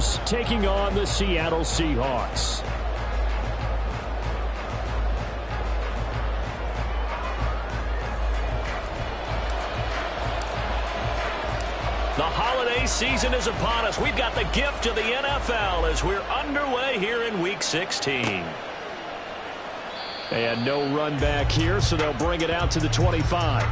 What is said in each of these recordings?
Chargers taking on the Seattle Seahawks. The holiday season is upon us. We've got the gift of the NFL as we're underway here in Week 16. And no run back here, so they'll bring it out to the 25.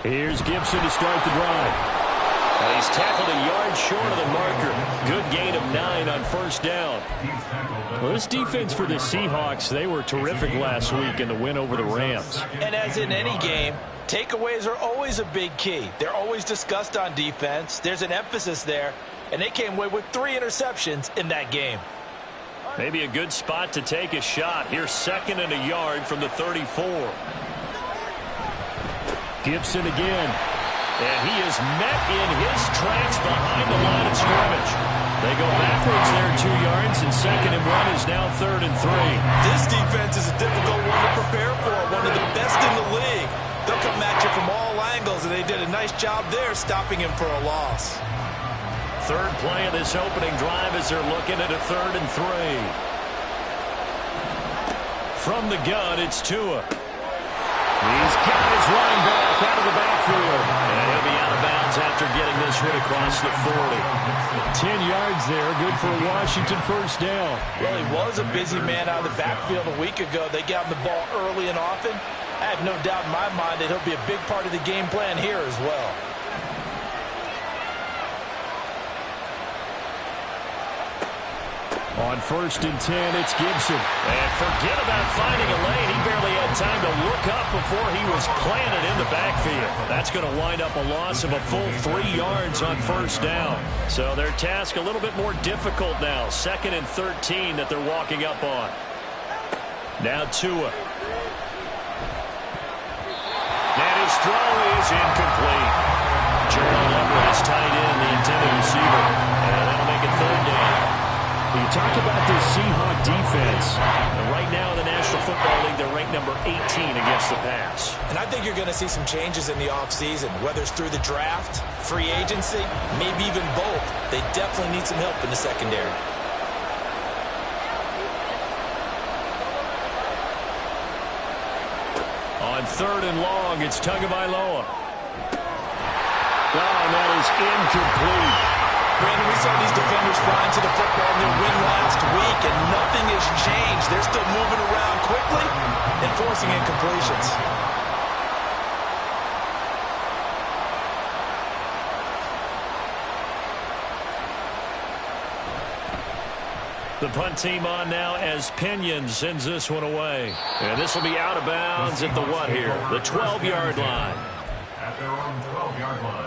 Here's Gibson to start the drive. And he's tackled a yard short of the marker. Good gain of 9 on first down. Well, this defense for the Seahawks, they were terrific last week in the win over the Rams. And as in any game, takeaways are always a big key. They're always discussed on defense. There's an emphasis there, and they came away with 3 interceptions in that game. Maybe a good spot to take a shot. Here's 2nd and a yard from the 34. Gibson again. And he is met in his tracks behind the line of scrimmage. They go backwards there 2 yards, and 2nd and 1 is now 3rd and 3. This defense is a difficult one to prepare for, one of the best in the league. They'll come at you from all angles, and they did a nice job there stopping him for a loss. 3rd play of this opening drive as they're looking at a 3rd and 3. From the gun, it's Tua. He's got his running back out of the backfield. And he'll be out of bounds after getting this one across the 40. 10 yards there, good for a Washington first down. Well, he was a busy man out of the backfield a week ago. They got him the ball early and often. I have no doubt in my mind that he'll be a big part of the game plan here as well. On 1st and 10, it's Gibson. And forget about finding a lane. He barely had time to look up before he was planted in the backfield. That's going to wind up a loss of a full 3 yards on first down. So their task a little bit more difficult now. 2nd and 13 that they're walking up on. Now Tua. And his throw is incomplete. Gerald Everett is tied in, the intended receiver. And that'll make it 3rd down. You talk about this Seahawk defense. And right now in the National Football League, they're ranked number 18 against the pass. And I think you're going to see some changes in the offseason, whether it's through the draft, free agency, maybe even both. They definitely need some help in the secondary. On 3rd and long, it's Tagovailoa. Oh, and that is incomplete. Brandon, we saw these defenders flying to the football in their win last week, and nothing has changed. They're still moving around quickly and forcing incompletions. The punt team on now as Pinion sends this one away. And this will be out of bounds at the what here? The 12-yard line. At their own 12-yard line.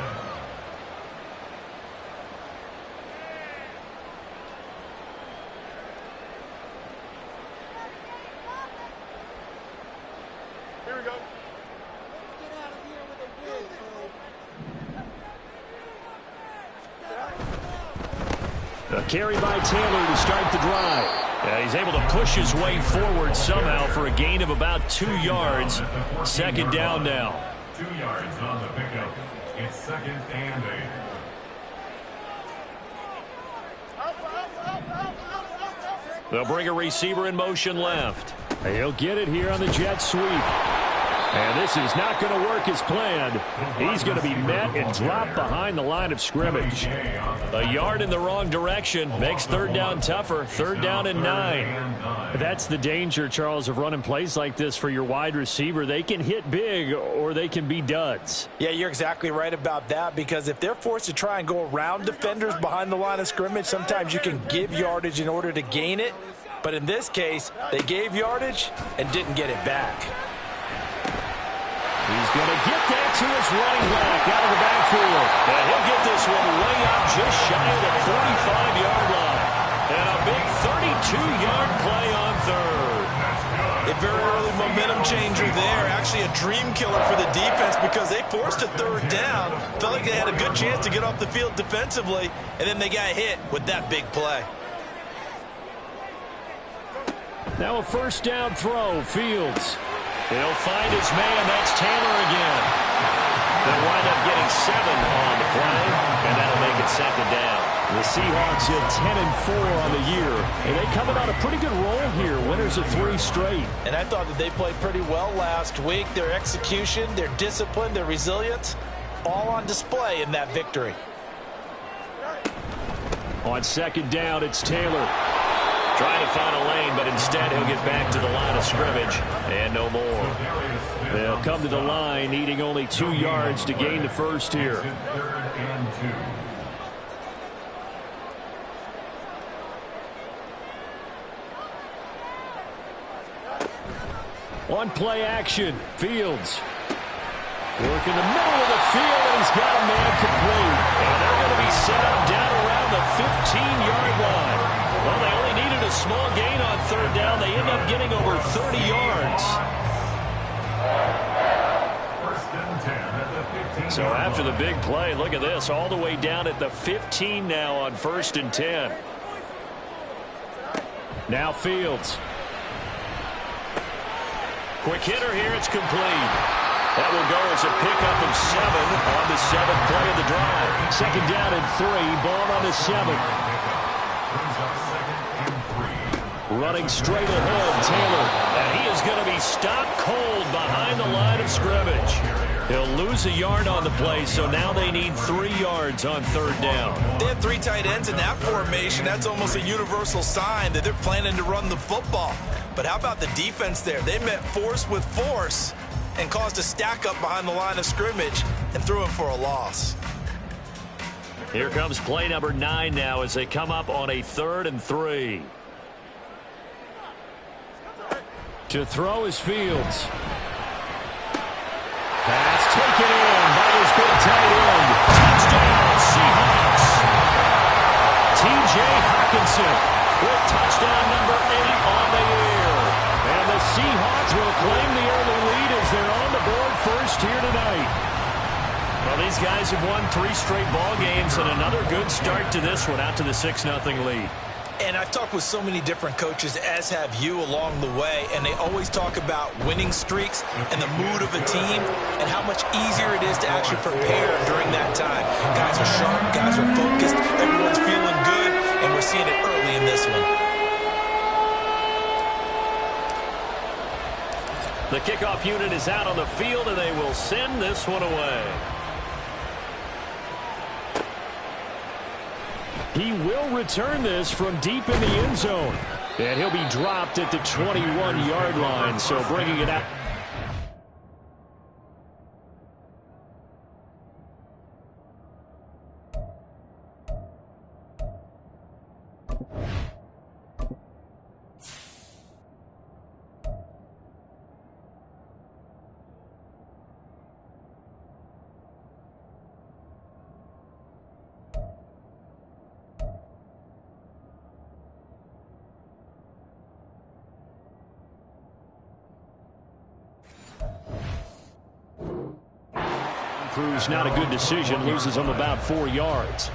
Here we go. A carry by Taylor to start the drive. He's able to push his way forward somehow for a gain of about 2 yards. 2nd down now. 2 yards on the pickup. It's 2nd and 8. They'll bring a receiver in motion left. He'll get it here on the jet sweep. And this is not going to work as planned. He's going to be met and dropped behind the line of scrimmage. A yard in the wrong direction makes 3rd down tougher. 3rd down and 9. That's the danger, Charles, of running plays like this for your wide receiver. They can hit big or they can be duds. Yeah, you're exactly right about that, because if they're forced to try and go around defenders behind the line of scrimmage, sometimes you can give yardage in order to gain it. But in this case, they gave yardage and didn't get it back. He's going to get that to his running back out of the backfield. And he'll get this one way up just shy of the 45-yard line. And a big 32-yard play on third. A very early momentum changer there. Actually a dream killer for the defense because they forced a third down. Felt like they had a good chance to get off the field defensively, and then they got hit with that big play. Now a first down throw. Fields. He'll find his man. That's Taylor again. They'll wind up getting 7 on the play, and that'll make it second down. The Seahawks at 10-4 on the year, and they coming on a pretty good roll here. Winners of 3 straight. And I thought that they played pretty well last week. Their execution, their discipline, their resilience, all on display in that victory. On second down, it's Taylor. Trying to find a lane, but instead he'll get back to the line of scrimmage, and no more. They'll come to the line, needing only 2 yards to gain the first here. On play action, Fields. Work in the middle of the field, and he's got a man complete. And they're going to be set up down around the 15-yard line. Well, they only needed a small gain on third down. They end up getting over 30 yards. So after the big play, look at this, all the way down at the 15 now on 1st and 10. Now Fields. Quick hitter here, it's complete. That will go as a pickup of 7 on the 7th play of the drive. Second down and 3, ball on the 7th. Running straight ahead, Taylor. And he is going to be stopped cold behind the line of scrimmage. He'll lose a yard on the play, so now they need 3 yards on third down. They have 3 tight ends in that formation. That's almost a universal sign that they're planning to run the football. But how about the defense there? They met force with force and caused a stack up behind the line of scrimmage and threw him for a loss. Here comes play number 9 now as they come up on a 3rd and 3. To throw is Fields. Pass taken in by his big tight end. Touchdown, Seahawks. T.J. Hawkinson with touchdown number 8 on the year. And the Seahawks will claim the early lead as they're on the board first here tonight. Well, these guys have won 3 straight ball games and another good start to this one out to the 6-0 lead. And I've talked with so many different coaches, as have you, along the way, and they always talk about winning streaks and the mood of a team and how much easier it is to actually prepare during that time. Guys are sharp, guys are focused, everyone's feeling good, and we're seeing it early in this one. The kickoff unit is out on the field, and they will send this one away. He will return this from deep in the end zone. And he'll be dropped at the 21-yard line, so bringing it out. Proves not a good decision, loses him about 4 yards.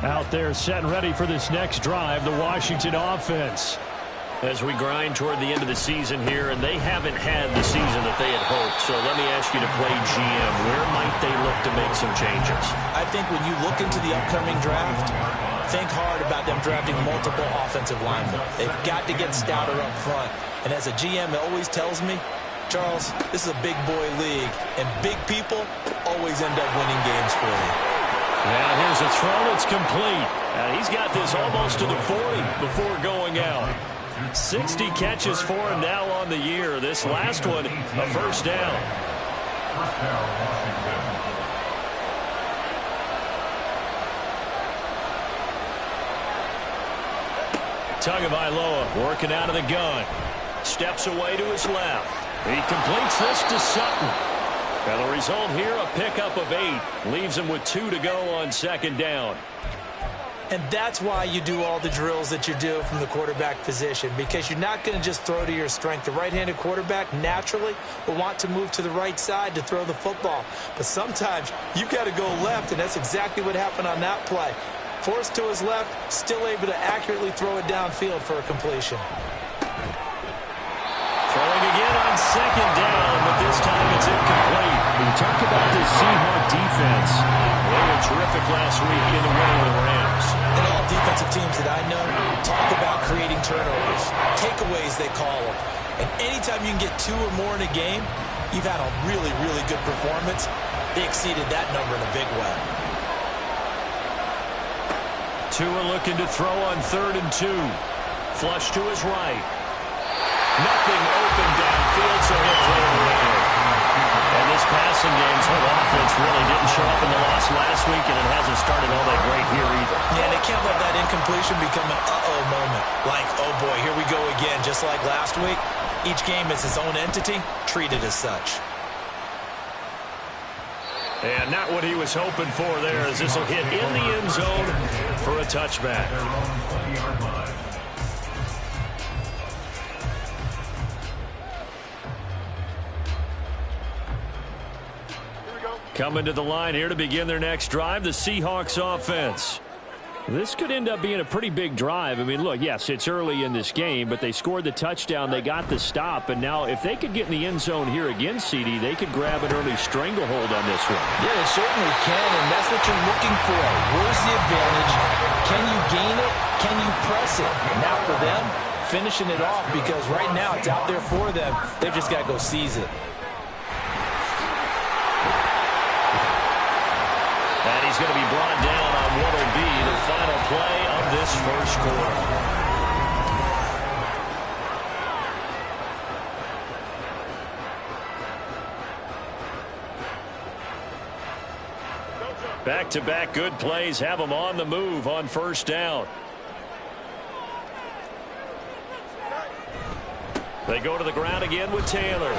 Out there set and ready for this next drive, the Washington offense. As we grind toward the end of the season here, and they haven't had the season that they had hoped. So let me ask you to play GM. Where might they look to make some changes? I think when you look into the upcoming draft, think hard about them drafting multiple offensive linemen. They've got to get stouter up front. And as a GM, it always tells me, Charles, this is a big boy league, and big people always end up winning games for you. Now here's a throw that's complete. He's got this almost to the 40 before going out. 60 catches for him now on the year. This last one, a first down. Tagovailoa working out of the gun. Steps away to his left. He completes this to Sutton. And the result here, a pickup of 8. Leaves him with 2 to go on second down. And that's why you do all the drills that you do from the quarterback position, because you're not going to just throw to your strength. The right-handed quarterback naturally will want to move to the right side to throw the football. But sometimes you've got to go left, and that's exactly what happened on that play. Forced to his left, still able to accurately throw it downfield for a completion. Throwing again on second down, but this time it's incomplete. We talked about this Seahawk defense. They were terrific last week in the win over the Rams. And all defensive teams that I know talk about creating turnovers, takeaways they call them. And anytime you can get 2 or more in a game, you've had a really, really good performance. They exceeded that number in a big way. Tua looking to throw on 3rd and 2. Flush to his right. Nothing open downfield, so he'll throw it away. And this passing game's whole offense really didn't show up in the loss last week, and it hasn't started all that great here either. Yeah, they can't let that incompletion become an uh-oh moment. Like, oh boy, here we go again, just like last week. Each game is its own entity, treated as such. And not what he was hoping for there, as this will hit in the end zone for a touchback. Coming to the line here to begin their next drive, the Seahawks offense. This could end up being a pretty big drive. I mean, look, yes, it's early in this game, but they scored the touchdown, they got the stop, and now if they could get in the end zone here again, CD, they could grab an early stranglehold on this one. Yeah, they certainly can, and that's what you're looking for. Where's the advantage? Can you gain it? Can you press it? Now for them, finishing it off, because right now it's out there for them. They've just got to go seize it. And he's going to be brought down on what will be the final play of this first quarter. Back-to-back good plays have them on the move on first down. They go to the ground again with Taylor.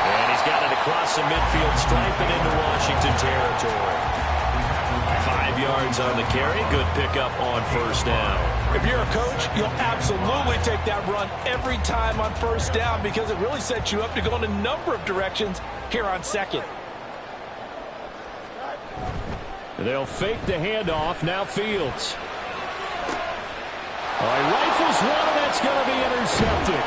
And he's got it across the midfield stripe and into Washington territory. 5 yards on the carry. Good pickup on first down. If you're a coach, you'll absolutely take that run every time on first down, because it really sets you up to go in a number of directions here on second. They'll fake the handoff. Now Fields. All right, rifles one, and that's going to be intercepted.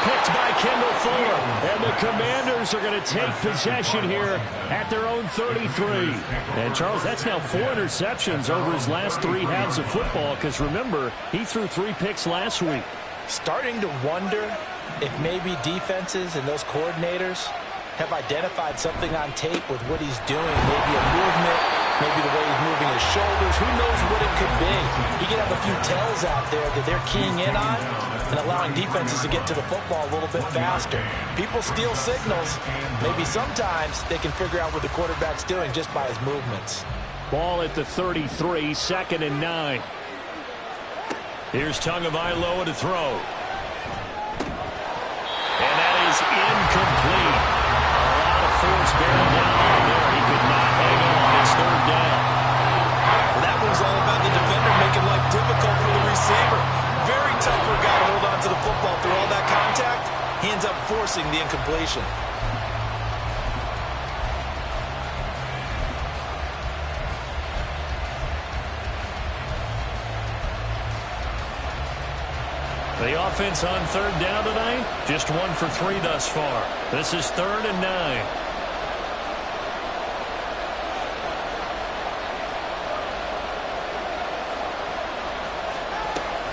Picked by Kendall Fuller. And the Commanders are going to take possession here at their own 33. And, Charles, that's now 4 interceptions over his last 3 halves of football, because, remember, he threw 3 picks last week. Starting to wonder if maybe defenses and those coordinators have identified something on tape with what he's doing. Maybe a movement, maybe the way he's moving his shoulders. Who knows what it could be? He could have a few tells out there that they're keying in on and allowing defenses to get to the football a little bit faster. People steal signals. Maybe sometimes they can figure out what the quarterback's doing just by his movements. Ball at the 33, 2nd and 9. Here's Tagovailoa to throw. And that is incomplete. A lot of force bearing down on there. He could not hang on. It's 3rd down. Well, that was all about the defender making life difficult for the receiver. Very tough for a guy to hold on to the football through all that contact. He ends up forcing the incompletion. The offense on 3rd down tonight, just 1 for 3 thus far. This is 3rd and 9.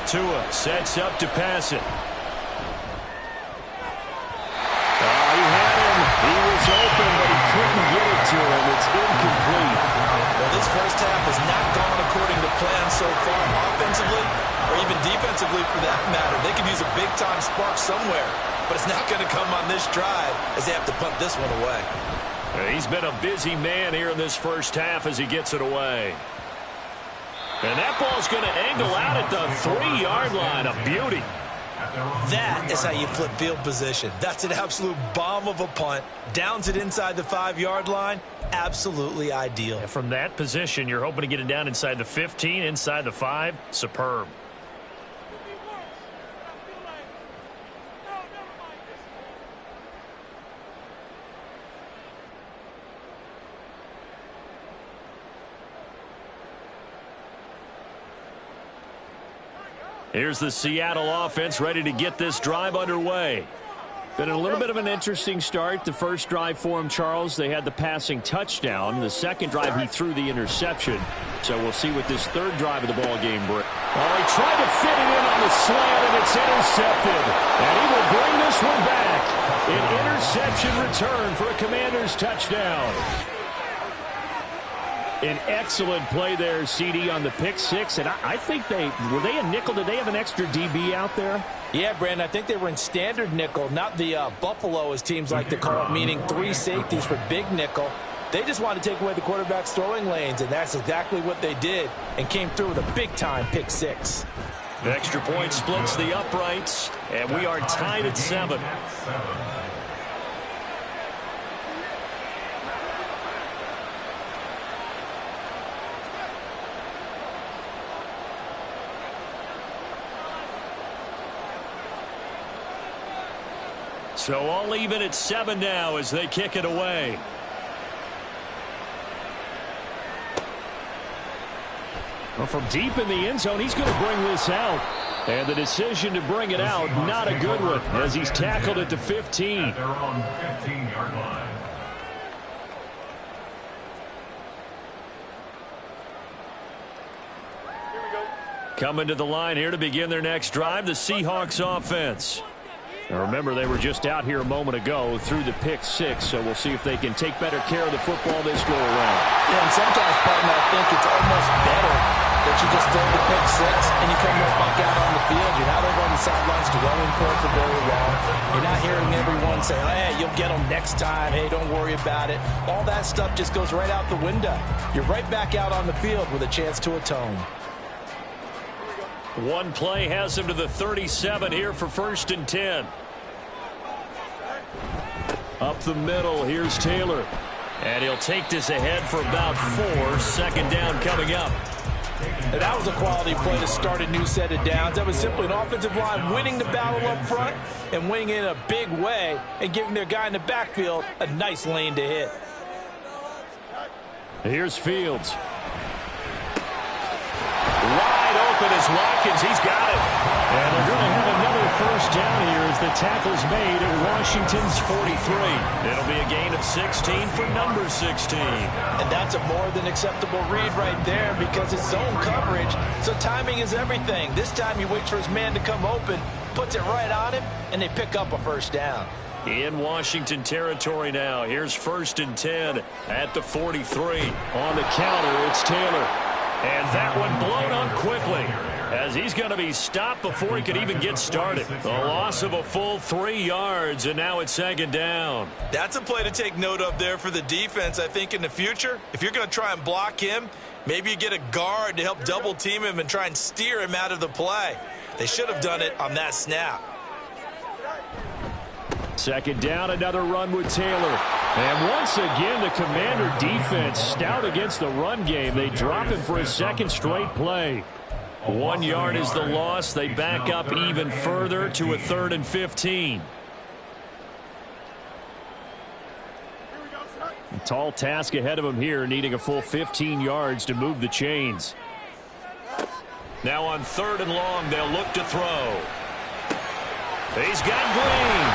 Tua sets up to pass it. He had him. He was open, but he couldn't get it to him. It's incomplete. Well, this first half has not gone according to plan so far, offensively or even defensively for that matter. They could use a big-time spark somewhere, but it's not going to come on this drive as they have to punt this one away. He's been a busy man here in this first half as he gets it away. And that ball's going to angle out at the 3-yard line. A beauty. That is how you flip field position. That's an absolute bomb of a punt. Downs it inside the 5-yard line. Absolutely ideal. And from that position, you're hoping to get it down inside the 15, inside the 5. Superb. Here's the Seattle offense ready to get this drive underway. Been a little bit of an interesting start. The first drive for him, Charles, they had the passing touchdown. The second drive, he threw the interception. So we'll see what this third drive of the ball game brings. Oh, he tried to fit it in on the slant, and it's intercepted. And he will bring this one back. An interception return for a Commanders touchdown. An excellent play there, CD, on the pick six. And I think were they a nickel? Did they have an extra DB out there? Yeah, Brandon, I think they were in standard nickel, not the Buffalo, as teams like to call it, meaning 3 safeties for big nickel. They just wanted to take away the quarterback's throwing lanes, and that's exactly what they did, and came through with a big-time pick six. The extra point splits the uprights, and we are tied at 7. So all even at 7 now as they kick it away. Well, from deep in the end zone, he's going to bring this out. And the decision to bring it out, not a good one, as he's tackled at the 15. At their own 15-yard line. Coming to the line here to begin their next drive, the Seahawks offense. Now remember, they were just out here a moment ago through the pick six, so we'll see if they can take better care of the football this go around. Yeah, and sometimes, partner, I think it's almost better that you just throw the pick six and you come right back out on the field. You're not over on the sidelines dwelling for it for very long. You're not hearing everyone say, hey, you'll get them next time. Hey, don't worry about it. All that stuff just goes right out the window. You're right back out on the field with a chance to atone. One play has him to the 37 here for 1st and 10. Up the middle, here's Taylor. And he'll take this ahead for about 4. 2nd down coming up. And that was a quality play to start a new set of downs. That was simply an offensive line winning the battle up front and winning it in a big way and giving their guy in the backfield a nice lane to hit. Here's Fields. Wide open is Watkins. He's got it. And they're going to have another 1st down here as the tackle's made at Washington's 43. It'll be a gain of 16 for number 16. And that's a more than acceptable read right there because it's zone coverage, so timing is everything. This time he waits for his man to come open, puts it right on him, and they pick up a 1st down. In Washington territory now. Here's 1st and 10 at the 43. On the counter, it's Taylor. And that one blown up quickly as he's going to be stopped before he could even get started. The loss of a full 3 yards, and now it's 2nd down. That's a play to take note of there for the defense, I think, in the future. If you're going to try and block him, maybe you get a guard to help double team him and try and steer him out of the play. They should have done it on that snap. 2nd down, another run with Taylor. And once again, the Commander defense stout against the run game. They drop him for a 2nd straight play. 1 yard is the loss. They back up even further to a 3rd and 15. A tall task ahead of him here, needing a full 15 yards to move the chains. Now on 3rd and long, they'll look to throw. He's got Green.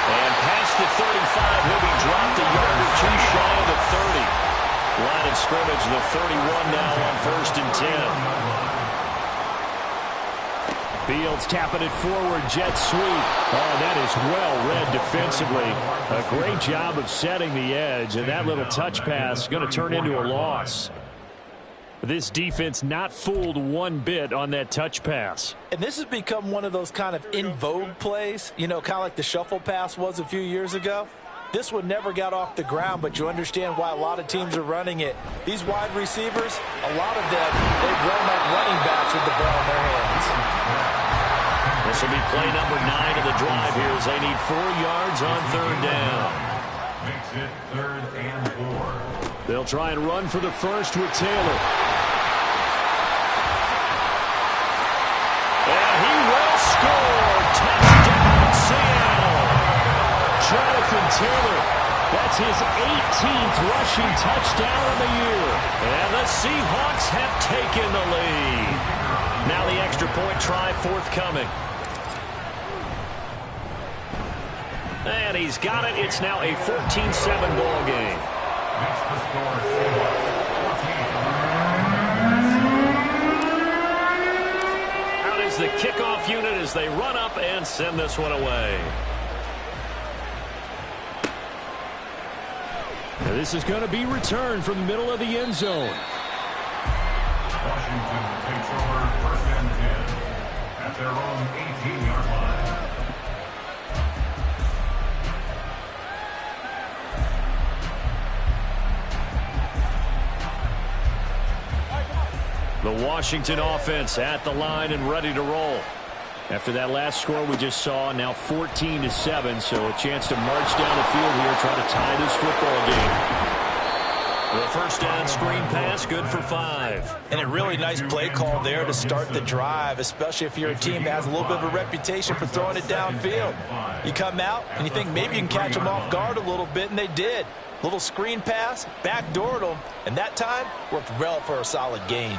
And past the 35, he'll be dropped a yard or 2 shy of the 30. Line of scrimmage, the 31 now on 1st and 10. Fields tapping it forward, jet sweep. Oh, that is well read defensively. A great job of setting the edge, and that little touch pass is going to turn into a loss. This defense not fooled one bit on that touch pass. And this has become one of those kind of in vogue plays, you know, kind of like the shuffle pass was a few years ago. This one never got off the ground, but you understand why a lot of teams are running it. These wide receivers, a lot of them, they've run like running backs with the ball in their hands. This will be play number 9 of the drive here as they need 4 yards on third down. Makes it 3rd and 4. They'll try and run for the first with Taylor. And he will score. Touchdown, Seattle. Jonathan Taylor, that's his 18th rushing touchdown of the year. And the Seahawks have taken the lead. Now the extra point try forthcoming. And he's got it. It's now a 14-7 ball game. Makes the score Seahawks 14. Out is the kickoff unit as they run up and send this one away. Now this is going to be returned from the middle of the end zone. Washington takes over 1st and 10 at their own 18-yard line. The Washington offense at the line and ready to roll. After that last score we just saw, now 14-7, so a chance to march down the field here, try to tie this football game. The first down screen pass, good for 5. And a really nice play call there to start the drive, especially if you're a team that has a little bit of a reputation for throwing it downfield. You come out and you think maybe you can catch them off guard a little bit, and they did. Little screen pass, backdoored them, and that time worked well for a solid gain.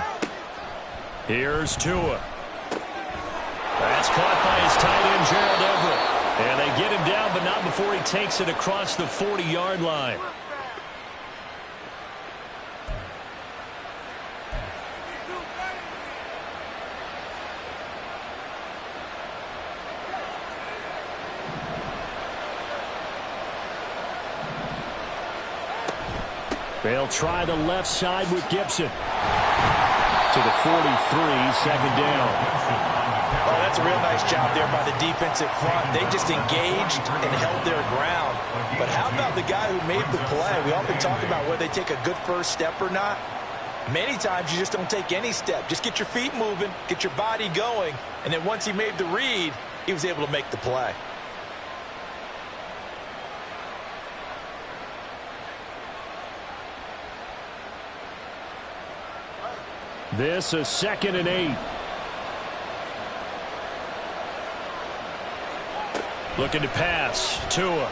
Here's Tua. That's caught by his tight end, Gerald Everett. And they get him down, but not before he takes it across the 40-yard line. They'll try the left side with Gibson. To the 43, second down. Oh, that's a real nice job there by the defensive front. They just engaged and held their ground. But how about the guy who made the play? We often talk about whether they take a good first step or not. Many times you just don't take any step. Just get your feet moving, get your body going, and then once he made the read, he was able to make the play. This is 2nd and 8. Looking to pass. Tua.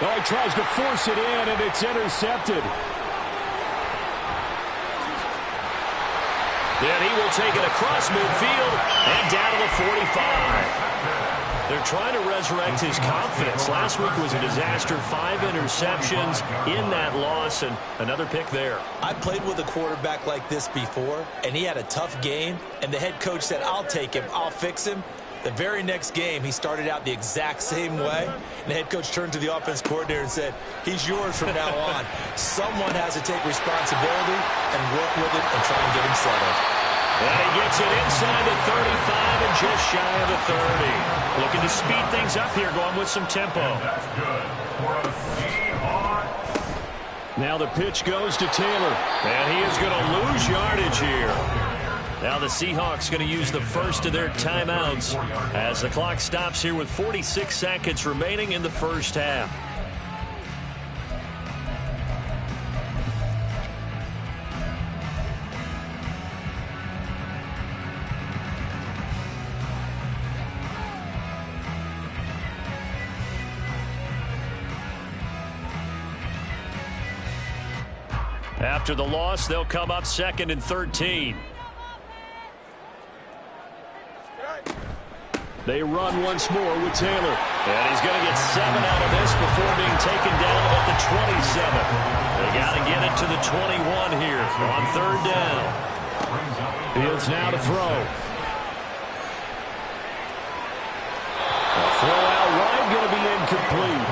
Oh, he tries to force it in, and it's intercepted. Then he will take it across midfield and down to the 45. They're trying to resurrect his confidence. Last week was a disaster. 5 interceptions in that loss, and another pick there. I played with a quarterback like this before, and he had a tough game, and the head coach said, I'll take him, I'll fix him. The very next game, he started out the exact same way, and the head coach turned to the offense coordinator and said, he's yours from now on. Someone has to take responsibility and work with it and try and get him settled. And he gets it inside the 35 and just shy of the 30. Looking to speed things up here, going with some tempo. That's good for a Seahawks. Now the pitch goes to Taylor, and he is going to lose yardage here. Now the Seahawks going to use the first of their timeouts as the clock stops here with 46 seconds remaining in the first half. After the loss, they'll come up 2nd and 13. They run once more with Taylor. And he's going to get 7 out of this before being taken down at the 27. They got to get it to the 21 here on 3rd down. Fields now to throw. A throw out wide going to be incomplete.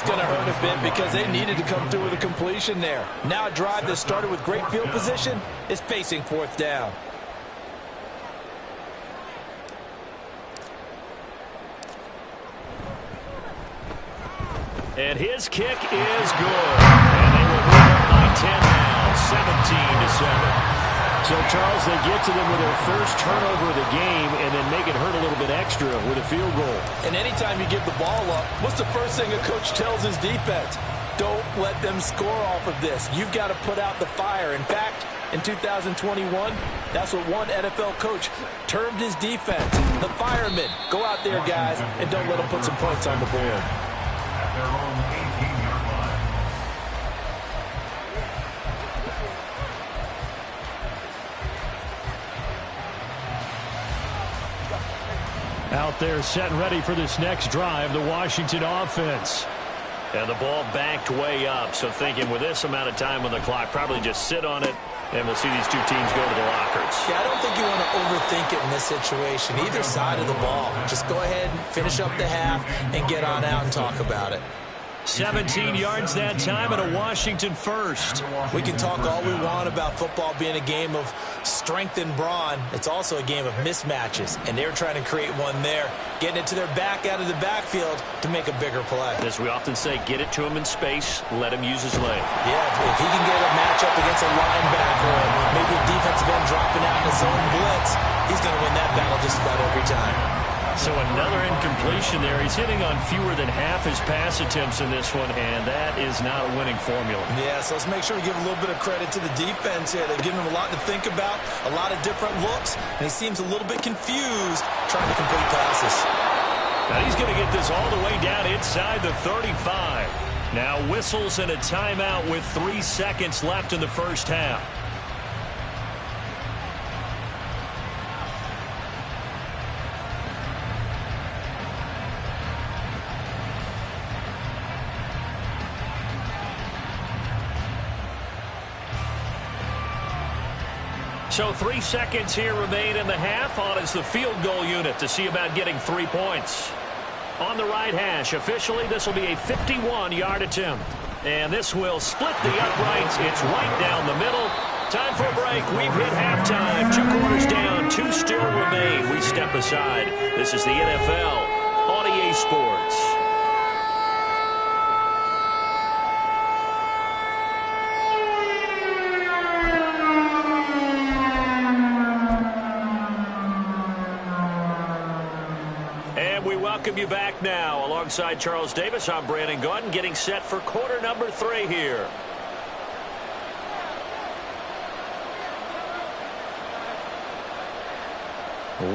Going to hurt a bit because they needed to come through with a completion there. Now a drive that started with great field position is facing 4th down. And his kick is good. And they will move up by 10 now, 17-7. So, Charles, they get to them with their first turnover of the game and then make it hurt a little bit extra with a field goal. And anytime you give the ball up, what's the first thing a coach tells his defense? Don't let them score off of this. You've got to put out the fire. In fact, in 2021, that's what one NFL coach termed his defense. The firemen. Go out there, guys, and don't let them put some points on the board. At their own 18-yard line. Out there set and ready for this next drive, the Washington offense. And the ball backed way up, so thinking with this amount of time on the clock, probably just sit on it, and we'll see these two teams go to the lockers. Yeah, I don't think you want to overthink it in this situation, either side of the ball. Just go ahead and finish up the half and get on out and talk about it. 17 yards that time and a Washington first. We can talk all we want about football being a game of strength and brawn. It's also a game of mismatches, and they're trying to create one there, getting it to their back out of the backfield to make a bigger play. As we often say, get it to him in space, let him use his leg. Yeah, if he can get a matchup against a linebacker or maybe a defensive end dropping out in his own blitz, he's going to win that battle just about every time. So another incompletion there. He's hitting on fewer than half his pass attempts in this one, and that is not a winning formula. Yeah, so let's make sure we give a little bit of credit to the defense here. They've given him a lot to think about, a lot of different looks, and he seems a little bit confused trying to complete passes. Now he's going to get this all the way down inside the 35. Now whistles and a timeout with 3 seconds left in the first half. So 3 seconds here remain in the half. On is the field goal unit to see about getting 3 points. On the right hash, officially this will be a 51-yard attempt. And this will split the uprights. It's right down the middle. Time for a break. We've hit halftime. 2 quarters down, 2 still remain. We step aside. This is the NFL on EA Sports. Welcome you back now. Alongside Charles Davis, I'm Brandon Gaudin, getting set for quarter number 3 here.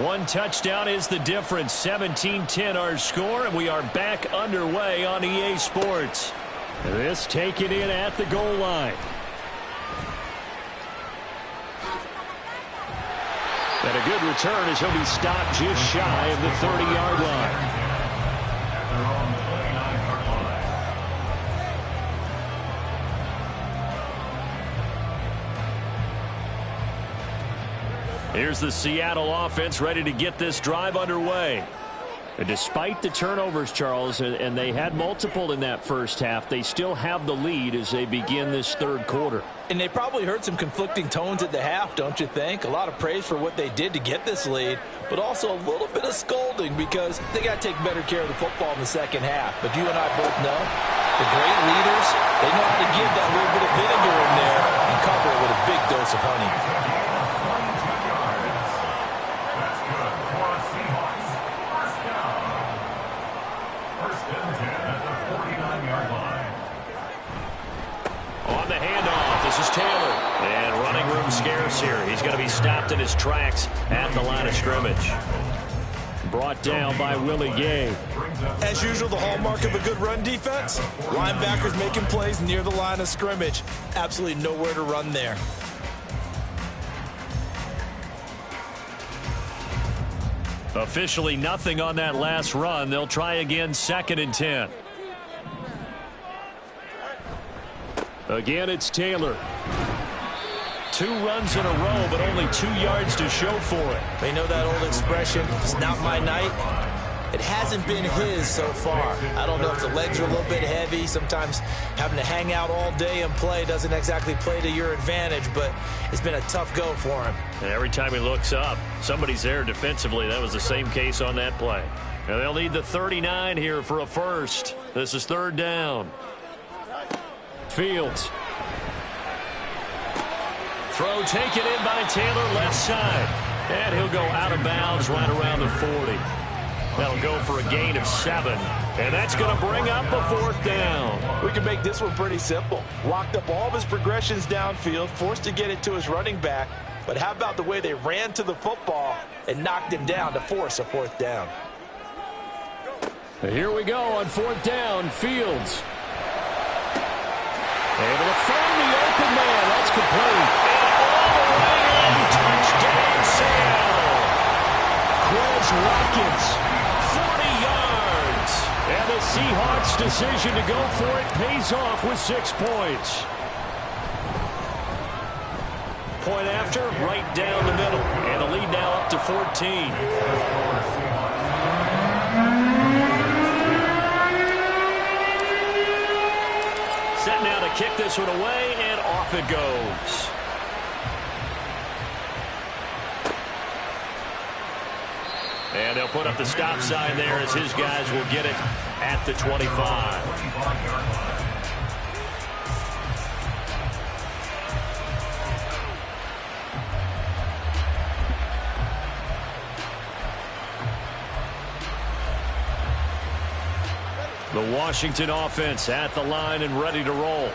One touchdown is the difference. 17-10 our score, and we are back underway on EA Sports. This taken in at the goal line. And a good return as he'll be stopped just shy of the 30-yard line. At their own 29-yard line. Here's the Seattle offense ready to get this drive underway. And despite the turnovers, Charles, and they had multiple in that first half, they still have the lead as they begin this third quarter. And they probably heard some conflicting tones at the half, don't you think? A lot of praise for what they did to get this lead, but also a little bit of scolding because they got to take better care of the football in the second half. But you and I both know the great leaders, they know how to give that little bit of vinegar in there and cover it with a big dose of honey. That's good for Seahawks. First down. First and 10 at the 49-yard line. On the handoff, this is Taylor. And running room scarce here. He's going to be stopped in his tracks at the line of scrimmage. Brought down by Willie Gay. As usual, the hallmark of a good run defense, linebackers making plays near the line of scrimmage. Absolutely nowhere to run there. Officially nothing on that last run. They'll try again, 2nd and 10. Again, it's Taylor. 2 runs in a row, but only 2 yards to show for it. They know that old expression, it's not my night. It hasn't been his so far. I don't know if the legs are a little bit heavy. Sometimes having to hang out all day and play doesn't exactly play to your advantage, but it's been a tough go for him. And every time he looks up, somebody's there defensively. That was the same case on that play. And they'll need the 39 here for a first. This is third down. Fields. Throw taken in by Taylor, left side. And he'll go out of bounds right around the 40. That'll go for a gain of 7. And that's going to bring up a fourth down. We can make this one pretty simple. Locked up all of his progressions downfield, forced to get it to his running back. But how about the way they ran to the football and knocked him down to force a fourth down? Here we go on fourth down. Fields. Able to find the open man. That's complete. And all the way in. Touchdown, Seattle. Quez Watkins, 40 yards. And the Seahawks' decision to go for it pays off with 6 points. Point after, right down the middle. And the lead now up to 14. Set now to kick this one away, and off it goes. And they'll put up the stop sign there as his guys will get it at the 25. The Washington offense at the line and ready to roll.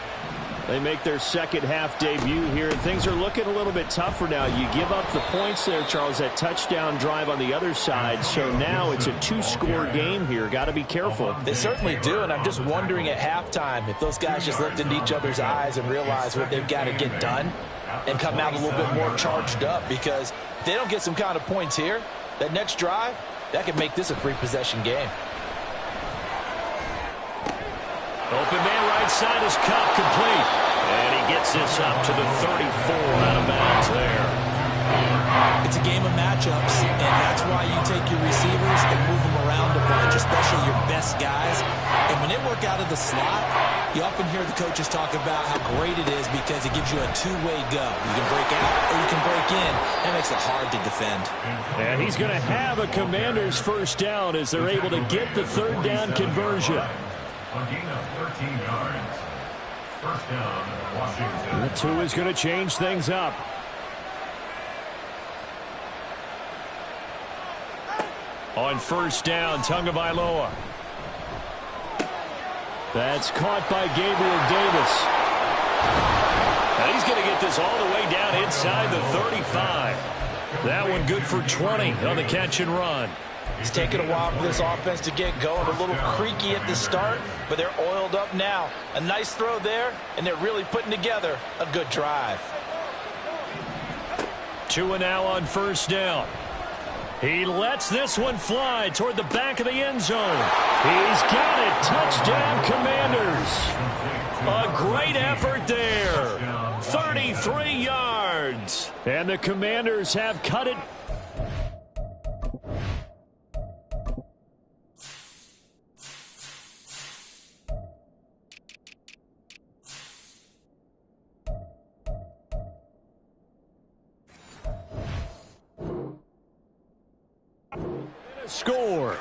They make their second half debut here, and things are looking a little bit tougher now. You give up the points there, Charles, that touchdown drive on the other side. So now it's a 2-score game here. Got to be careful. They certainly do, and I'm just wondering at halftime if those guys just looked into each other's eyes and realized what they've got to get done and come out a little bit more charged up, because if they don't get some kind of points here, that next drive, that could make this a 3-possession game. Open man right side is cut, complete. And he gets this up to the 34, out of bounds there. It's a game of matchups, and that's why you take your receivers and move them around a bunch, especially your best guys. And when they work out of the slot, you often hear the coaches talk about how great it is because it gives you a two-way go. You can break out or you can break in. That makes it hard to defend. And he's going to have a Commanders first down as they're able to get the third down conversion. A gain of 13 yards. First down, Washington. The 2 is going to change things up. On first down, Tagovailoa. That's caught by Gabriel Davis. And he's going to get this all the way down inside the 35. That one good for 20 on the catch and run. It's taken a while for this offense to get going. A little creaky at the start, but they're oiled up now. A nice throw there, and they're really putting together a good drive. 2 and now on first down. He lets this one fly toward the back of the end zone. He's got it. Touchdown, Commanders. A great effort there. 33 yards. And the Commanders have cut it. Score.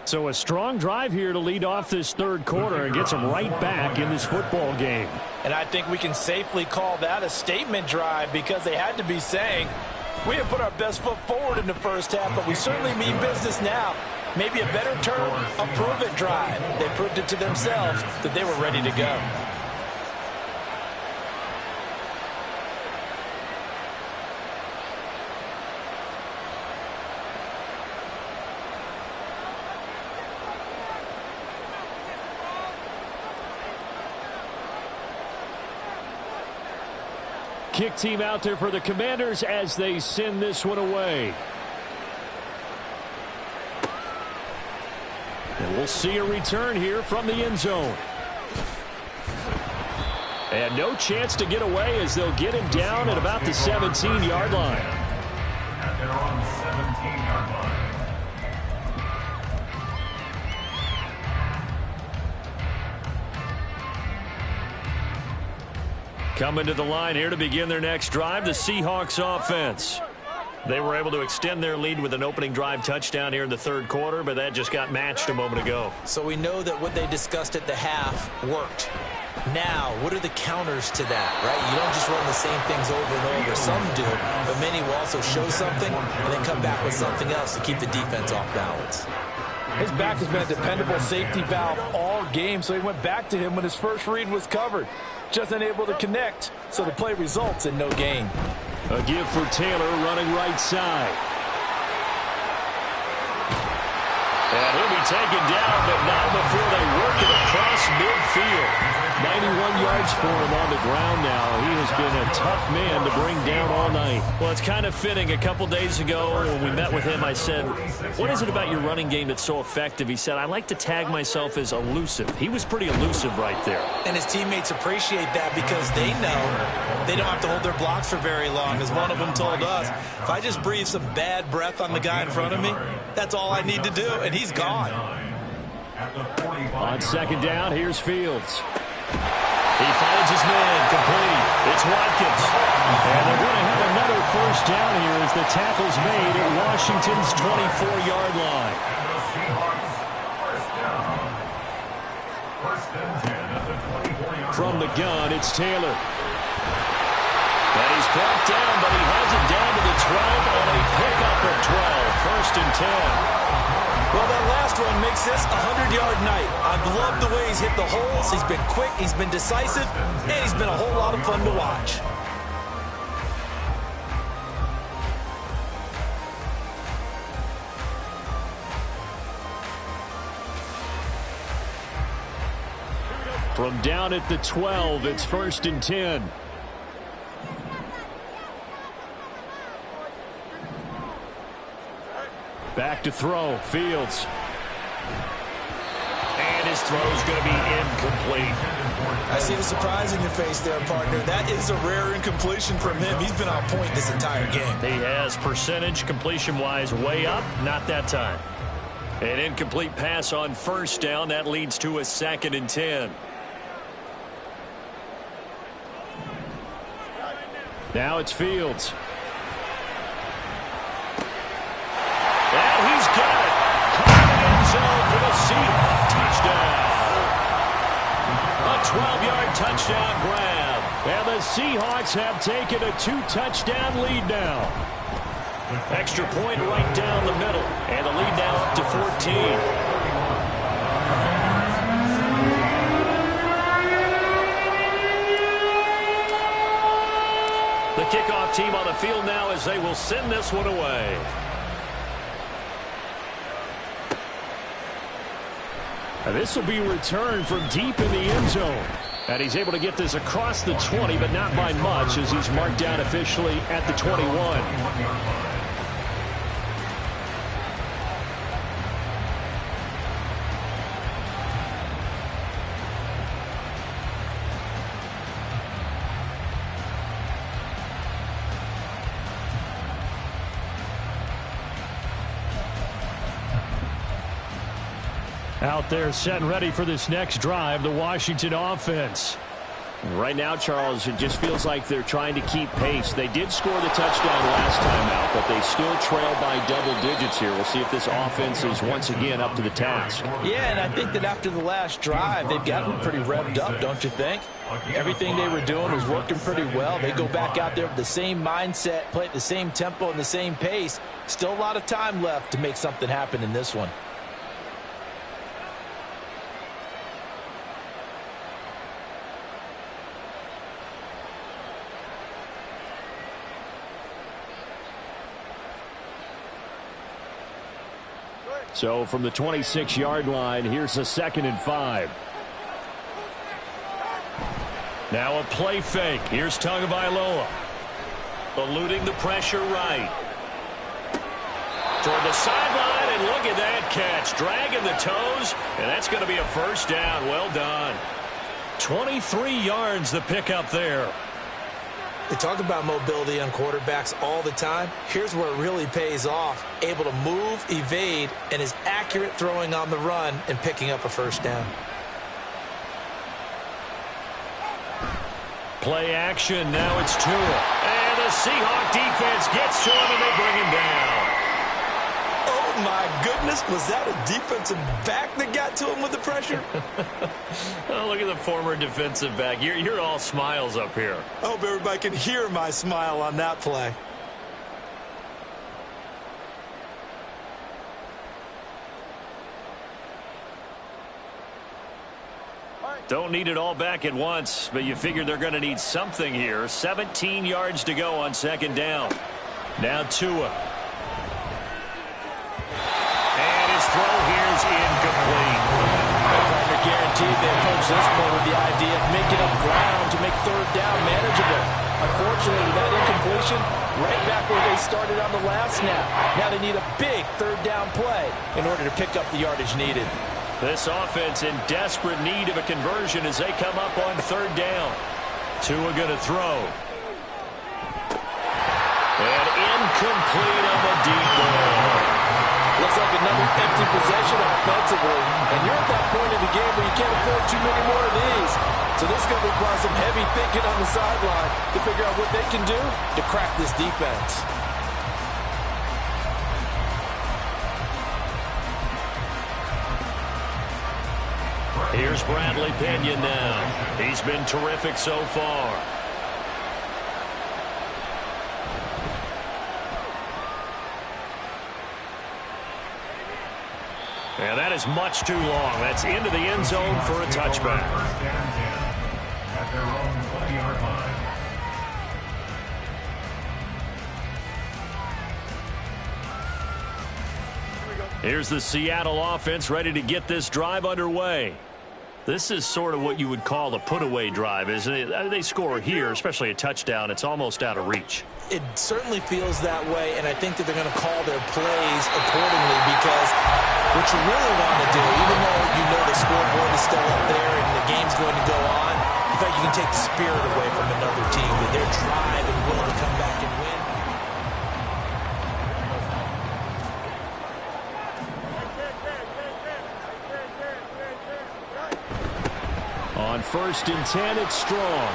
So a strong drive here to lead off this third quarter and gets them right back in this football game. And I think we can safely call that a statement drive, because they had to be saying, we have put our best foot forward in the first half, but we certainly mean business now. Maybe a better term, a prove-it drive. They proved it to themselves that they were ready to go. Kick team out there for the Commanders as they send this one away. And we'll see a return here from the end zone. And no chance to get away as they'll get him down at about the 17-yard line. At their own 17-yard line. Coming to the line here to begin their next drive, the Seahawks offense. They were able to extend their lead with an opening drive touchdown here in the third quarter, but that just got matched a moment ago. So we know that what they discussed at the half worked. Now, what are the counters to that, right? You don't just run the same things over and over. Some do, but many will also show something and then come back with something else to keep the defense off balance. His back has been a dependable safety valve all game, so he went back to him when his first read was covered. Just unable to connect, so the play results in no gain. A give for Taylor running right side. And he'll be taken down, but not before they work it across midfield. 91 yards for him on the ground now. He has been a tough man to bring down all night. Well, it's kind of fitting. A couple days ago when we met with him, I said, what is it about your running game that's so effective? He said, I like to tag myself as elusive. He was pretty elusive right there. And his teammates appreciate that because they know they don't have to hold their blocks for very long. As one of them told us, if I just breathe some bad breath on the guy in front of me, that's all I need to do, and he's gone. On second down, here's Fields. He finds his man, complete. It's Watkins. And they're going to have another first down here as the tackle's made at Washington's 24-yard line. From the gun, it's Taylor. And he's brought down, but he has it down to the 12 on a pickup of 12. First and 10. Well, that last run makes this a 100-yard night. I've loved the way he's hit the holes. He's been quick, he's been decisive, and he's been a whole lot of fun to watch. From down at the 12, it's first and 10. Back to throw, Fields. And his throw's going to be incomplete. I see the surprise in your face there, partner. That is a rare incompletion from him. He's been on point this entire game. He has percentage completion-wise way up, not that time. An incomplete pass on first down. That leads to a second and 10. Now it's Fields. And he's got it. Caught in the end zone for the Seahawk touchdown. A 12-yard touchdown grab. And the Seahawks have taken a 2-touchdown lead now. Extra point right down the middle. And the lead now up to 14. The kickoff team on the field now as they will send this one away. And this will be returned from deep in the end zone. And he's able to get this across the 20, but not by much as he's marked down officially at the 21. Out there set and ready for this next drive, the Washington offense. Right now, Charles, it just feels like they're trying to keep pace. They did score the touchdown last time out, but they still trail by double digits here. We'll see if this offense is once again up to the task. Yeah, and I think that after the last drive, they've gotten pretty revved up, don't you think? Everything they were doing was working pretty well. They go back out there with the same mindset, play at the same tempo and the same pace. Still a lot of time left to make something happen in this one. So from the 26-yard line, here's a 2nd and 5. Now a play fake. Here's Tagovailoa. Eluding the pressure right. Toward the sideline, and look at that catch. Dragging the toes, and that's going to be a first down. Well done. 23 yards the pickup there. They talk about mobility on quarterbacks all the time. Here's where it really pays off. Able to move, evade, and is accurate throwing on the run and picking up a first down. Play action. Now it's Tua. And the The Seahawk defense gets to him, and they bring him down. Oh, my goodness. Was that a defensive back that got to him with the pressure? Oh, look at the former defensive back. You're all smiles up here. I hope everybody can hear my smile on that play. Don't need it all back at once, but you figure they're going to need something here. 17 yards to go on second down. Now Tua. And his throw here's incomplete. They're guaranteed they approach this point with the idea of making up ground to make third down manageable. Unfortunately, with that incompletion, right back where they started on the last snap. Now they need a big third down play in order to pick up the yardage needed. This offense in desperate need of a conversion as they come up on third down. Tua going to throw. And incomplete on the deep ball. Looks like another empty possession offensively. And you're at that point in the game where you can't afford too many more of these. So this is going to require some heavy thinking on the sideline to figure out what they can do to crack this defense. Here's Bradley Pinion now. He's been terrific so far. And that is much too long. That's into the end zone for a touchback. First and 10 at their own 20-yard line. Here's the Seattle offense ready to get this drive underway. This is sort of what you would call a put-away drive, isn't it? They score here, especially a touchdown. It's almost out of reach. It certainly feels that way, and I think that they're going to call their plays accordingly because what you really want to do, even though you know the scoreboard is still up there and the game's going to go on, in fact, you can take the spirit away from another team, that they're drive and willing to come back and win. On 1st and 10, it's Strong.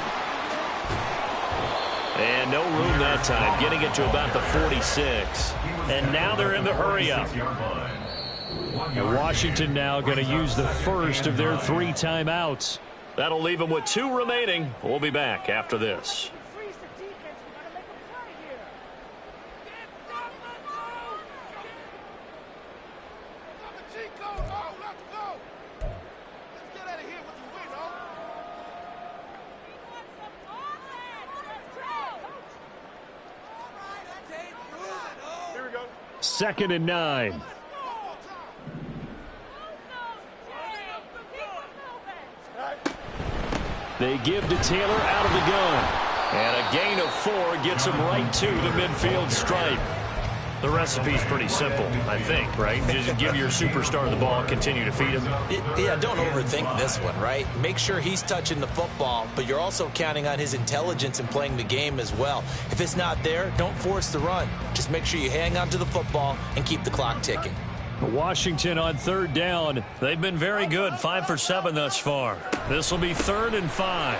And no room that time, getting it to about the 46. And now they're in the hurry up. And Washington now going to use the first of their 3 timeouts. That'll leave them with 2 remaining. We'll be back after this. Second and 9. They give to Taylor out of the gun. And a gain of 4 gets him right to the midfield stripe. The recipe's pretty simple, I think, right? Just give your superstar the ball, continue to feed him. Yeah, don't overthink this one, right? Make sure he's touching the football, but you're also counting on his intelligence in playing the game as well. If it's not there, don't force the run. Just make sure you hang on to the football and keep the clock ticking. Washington on third down. They've been very good, 5 for 7 thus far. This will be 3rd and 5.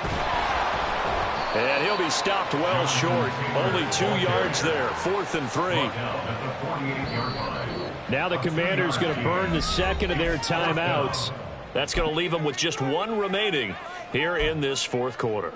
And he'll be stopped well short. Only 2 yards there. 4th and 3. Now the Commanders going to burn the second of their timeouts. That's going to leave them with just 1 remaining here in this 4th quarter.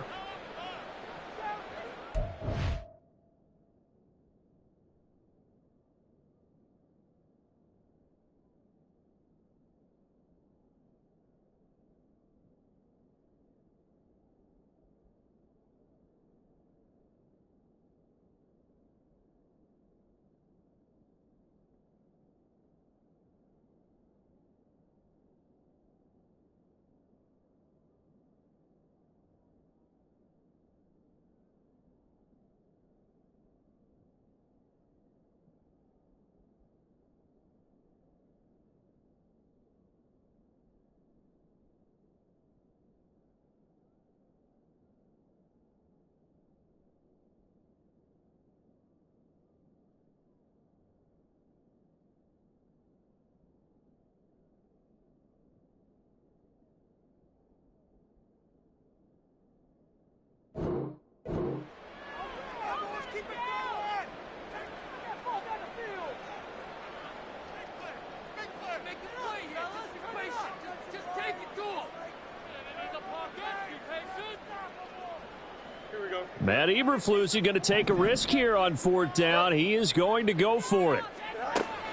Matt Eberflus is going to take a risk here on 4th down. He is going to go for it.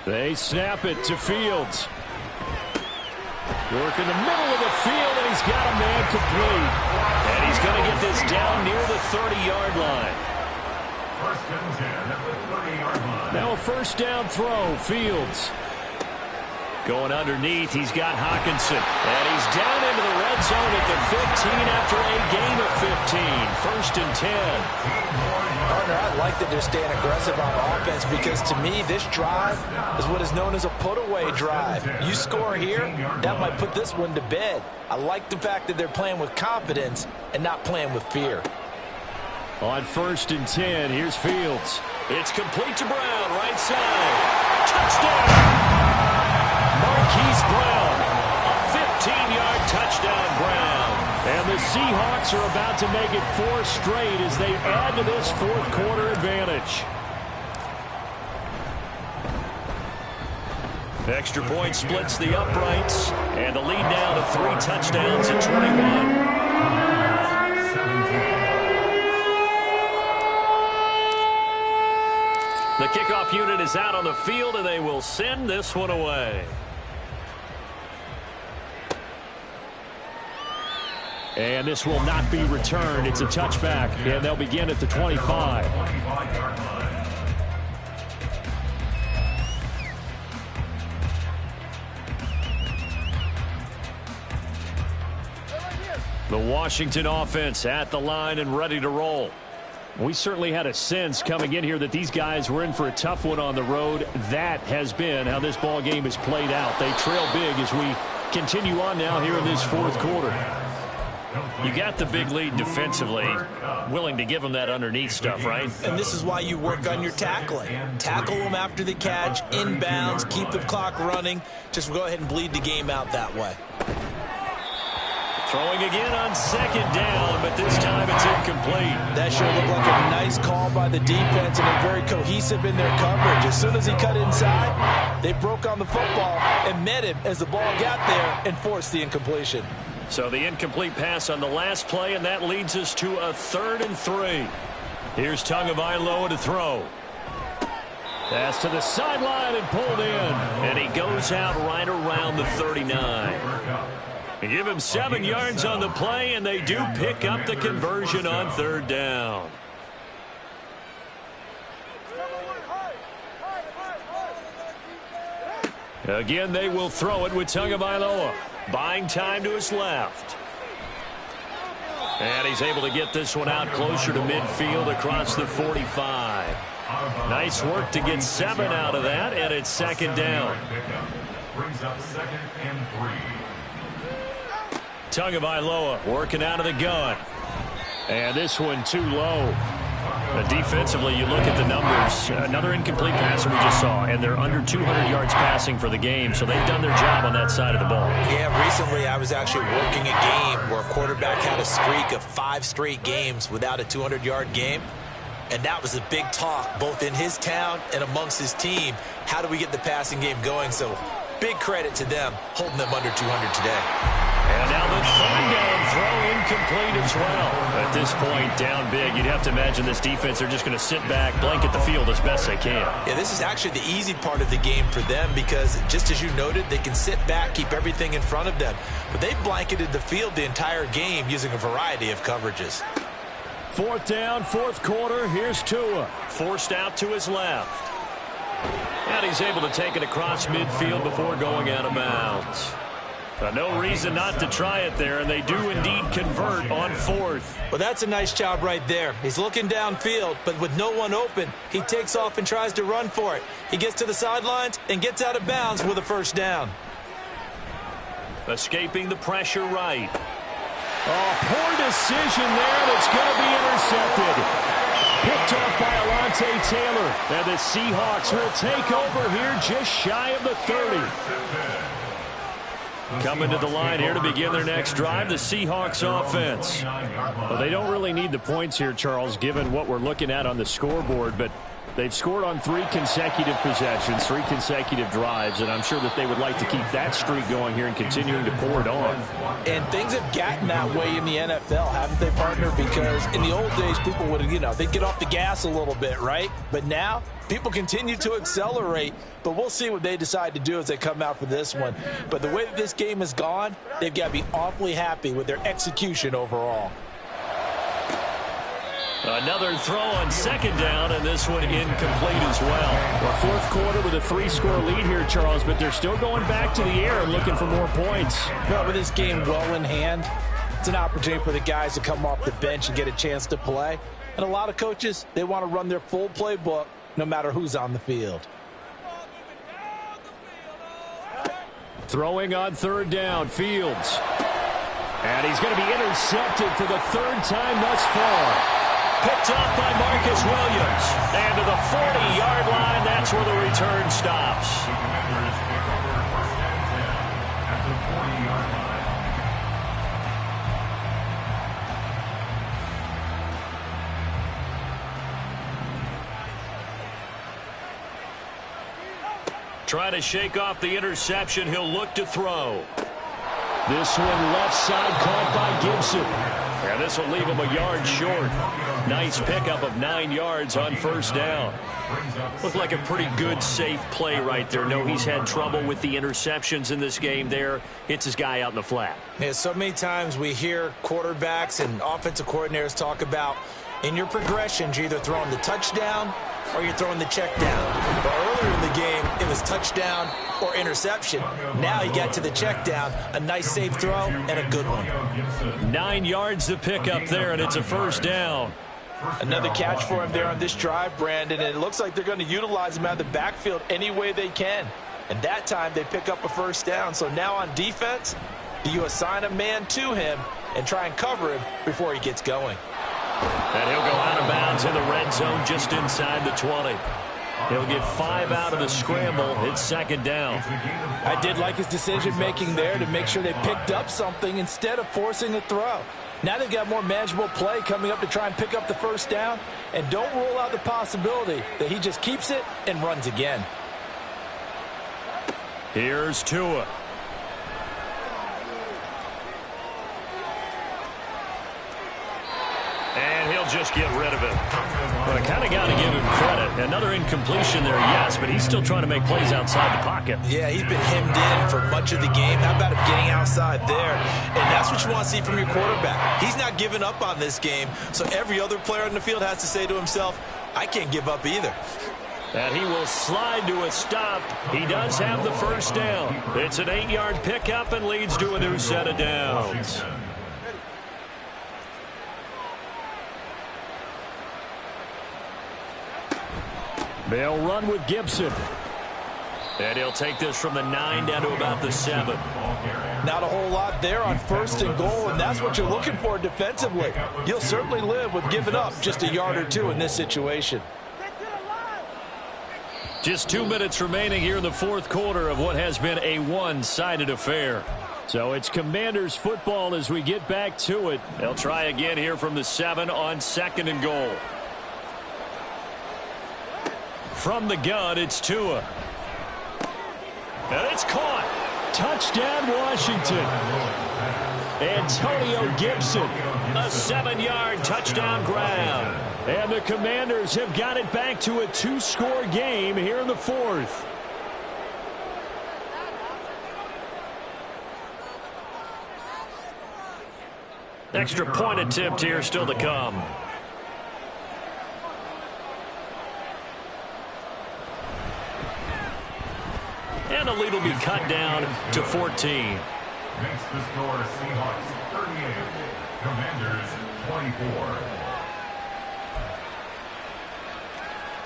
They snap it to Fields. Work in the middle of the field, and he's got a man complete. And he's going to get this down near the 30-yard line. First and 10 at the 30-yard line. Now a first down throw. Fields going underneath. He's got Hawkinson. And he's down into the red zone at the 15 after a gain of 15. First and 10. Partner, I like that they're staying aggressive on offense because to me this drive is what is known as a put-away drive. You score here, that might put this one to bed. I like the fact that they're playing with confidence and not playing with fear. On first and 10, here's Fields. It's complete to Brown, right side. Touchdown! Marquise Brown, a 15-yard touchdown, Brown. And the Seahawks are about to make it 4 straight as they add to this fourth quarter advantage. Extra point splits the uprights, and the lead now to 3 touchdowns at 21. The kickoff unit is out on the field, and they will send this one away. And this will not be returned. It's a touchback, and they'll begin at the 25. The Washington offense at the line and ready to roll. We certainly had a sense coming in here that these guys were in for a tough one on the road. That has been how this ball game has played out. They trail big as we continue on now here in this fourth quarter. You got the big lead defensively, willing to give them that underneath stuff, right? And this is why you work on your tackling. Tackle them after the catch, inbounds, keep the clock running. Just go ahead and bleed the game out that way. Throwing again on second down, but this time it's incomplete. That sure looked like a nice call by the defense, and they're very cohesive in their coverage. As soon as he cut inside, they broke on the football and met him as the ball got there and forced the incompletion. So the incomplete pass on the last play, and that leads us to a 3rd and 3. Here's Tagovailoa to throw. Pass to the sideline and pulled in. And he goes out right around the 39. They give him 7 yards on the play, and they do pick up the conversion on 3rd down. Again, they will throw it with Tagovailoa. Buying time to his left. And he's able to get this one out closer to midfield across the 45. Nice work to get 7 out of that, and it's 2nd down. Brings up 2nd and 3. Tagovailoa working out of the gun. And this one too low. Defensively, you look at the numbers. Another incomplete pass that we just saw, and they're under 200 yards passing for the game, so they've done their job on that side of the ball. Yeah, recently I was actually working a game where a quarterback had a streak of 5 straight games without a 200-yard game, and that was a big talk both in his town and amongst his team. How do we get the passing game going? So big credit to them holding them under 200 today. And now the 3rd down throw incomplete as well. At this point, down big, you'd have to imagine this defense are just going to sit back, blanket the field as best they can. Yeah, this is actually the easy part of the game for them because, just as you noted, they can sit back, keep everything in front of them. But they've blanketed the field the entire game using a variety of coverages. 4th down, 4th quarter. Here's Tua. Forced out to his left. And he's able to take it across midfield before going out of bounds. No reason not to try it there, and they do indeed convert on 4th. Well, that's a nice job right there. He's looking downfield, but with no one open, he takes off and tries to run for it. He gets to the sidelines and gets out of bounds with a 1st down. Escaping the pressure right. Oh, poor decision there, and it's going to be intercepted. Picked off by Alontae Taylor, and the Seahawks will take over here just shy of the 30. Coming to the line here to begin their next drive, the Seahawks offense. Well, they don't really need the points here, Charles, given what we're looking at on the scoreboard, but they've scored on 3 consecutive possessions, 3 consecutive drives, and I'm sure that they would like to keep that streak going here and continuing to pour it on. And things have gotten that way in the NFL, haven't they, partner? Because in the old days, people would, they'd get off the gas a little bit, right? But now, people continue to accelerate, but we'll see what they decide to do as they come out for this one. But the way that this game has gone, they've got to be awfully happy with their execution overall. Another throw on second down, and this one incomplete as well. Well, fourth quarter with a 3-score lead here, Charles, but they're still going back to the air and looking for more points. Well, with this game well in hand, it's an opportunity for the guys to come off the bench and get a chance to play. And a lot of coaches, they want to run their full playbook no matter who's on the field. Throwing on third down, Fields. And he's going to be intercepted for the 3rd time thus far. Picked up by Marcus Williams. And to the 40-yard line, that's where the return stops. The Commanders pick over first and 10 at the 40-yard line. Trying to shake off the interception. He'll look to throw. This one left side caught by Gibson. And this will leave him a yard short. Nice pickup of 9 yards on first down. Looked like a pretty good, safe play right there. No, he's had trouble with the interceptions in this game there. Hits his guy out in the flat. Yeah, so many times we hear quarterbacks and offensive coordinators talk about in your progressions, you're either throwing the touchdown or you're throwing the check down. But earlier in the game, it was touchdown or interception. Now he got to the check down, a nice safe throw, and a good one. 9 yards to pick up there, and it's a first down. Another catch for him there on this drive, Brandon, and it looks like they're going to utilize him out of the backfield any way they can. And that time they pick up a first down. So now on defense, do you assign a man to him and try and cover him before he gets going? And he'll go out of bounds in the red zone just inside the 20. He'll get 5 out of the scramble. It's second down. I did like his decision-making there to make sure they picked up something instead of forcing a throw. Now they've got more manageable play coming up to try and pick up the first down. And don't rule out the possibility that he just keeps it and runs again. Here's Tua. And he'll just get rid of it. Well, I kind of got to give him credit. Another incompletion there, yes, but he's still trying to make plays outside the pocket. Yeah, he's been hemmed in for much of the game. How about him getting outside there? And that's what you want to see from your quarterback. He's not giving up on this game, so every other player on the field has to say to himself, I can't give up either. And he will slide to a stop. He does have the first down. It's an 8-yard pickup and leads to a new set of downs. They'll run with Gibson. And he'll take this from the 9 down to about the 7. Not a whole lot there on first and goal, and that's what you're looking for defensively. You'll certainly live with giving up just a yard or two in this situation. Just 2 minutes remaining here in the fourth quarter of what has been a one-sided affair. So it's Commanders football as we get back to it. They'll try again here from the 7 on second and goal. From the gun, it's Tua. And it's caught. Touchdown, Washington. Antonio Gibson, a 7-yard touchdown grab. And the Commanders have got it back to a 2-score game here in the fourth. Extra point attempt here still to come. And the lead will be cut down to 14. Makes the score Seahawks 38, Commanders 24.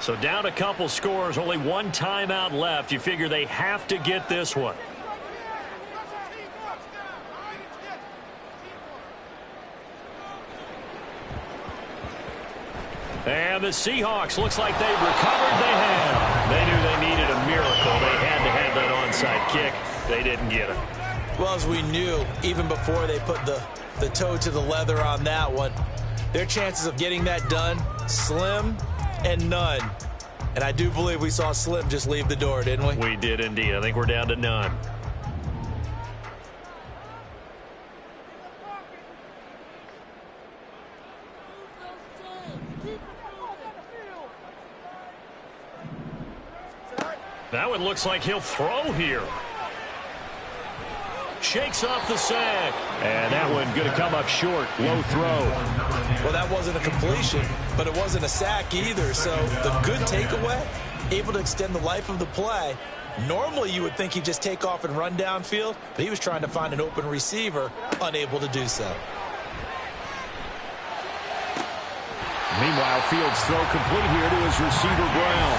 So down a couple scores, only one timeout left. You figure they have to get this one. And the Seahawks, looks like they've recovered. They have. They knew they needed a miracle. They had to have that onside kick. They didn't get it. Well, as we knew, even before they put the toe to the leather on that one, their chances of getting that done, slim and none. And I do believe we saw Slim just leave the door, didn't we? We did indeed. I think we're down to none. That one looks like he'll throw here. Shakes off the sack. And that one going to come up short. Low throw. Well, that wasn't a completion, but it wasn't a sack either. So the good takeaway, able to extend the life of the play. Normally you would think he'd just take off and run downfield, but he was trying to find an open receiver, unable to do so. Meanwhile, Fields' throw complete here to his receiver, Brown.